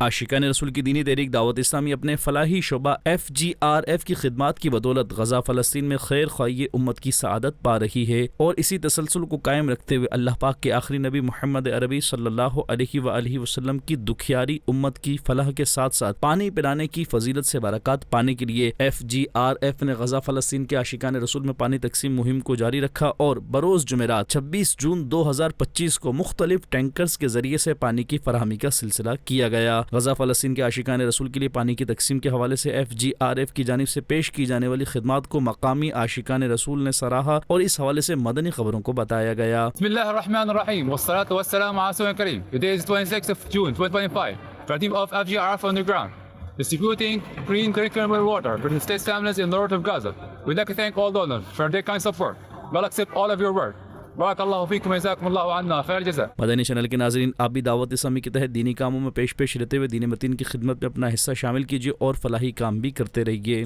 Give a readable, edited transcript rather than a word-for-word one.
आशिकान रसूल की दीनी तहरीक दावत इस्लामी अपने फलाही शोबा FGRF की खिदमात की बदौलत गजा फ़लस्तीन में खैर ख्वाही उम्मत की सआदत पा रही है और इसी तसलसल को कायम रखते हुए अल्लाह पाक के आखिरी नबी मोहम्मद अरबी सल्लल्लाहु अलैहि वसल्लम की दुखियारी उम्मत की फलाह के साथ साथ पानी पिलाने की फजीलत से बरकत पाने के लिए FGRF ने गजा फ़लस्तीन के आशिकान रसूल में पानी तकसीम मुहिम को जारी रखा और बरोज़ जुमेरात 26 जून 2025 को मुख्तलिफ टैंकर्स के जरिए से पानी की फराहमी का सिलसिला किया गया। गजा फ़लस्तीन के आशिकान रसूल के लिए पानी की तकसीम के हवाले से FGRF की जानिब से पेश की जाने वाली खिदमात को मकामी आशिकान रसूल ने सराहा और इस हवाले से मदनी खबरों को बताया गया। बिस्मिल्लाहिर्रहमानिर्रहीम वस्सलातु वस्सलामु अला रसूलिल करीम। Today is 26th of June 2025. The team of FGRF on the ground distributing clean drinking water for the state's families in the north of Gaza. We'd like to thank all donors for their kind support. God accept all of your work. Madani Channel के नाज़रीन, आप भी दावत इस्लामी के तहत दीनी कामों में पेश रहते हुए दीन मतीन की खिदमत में अपना हिस्सा शामिल कीजिए और फलाही काम भी करते रहिए।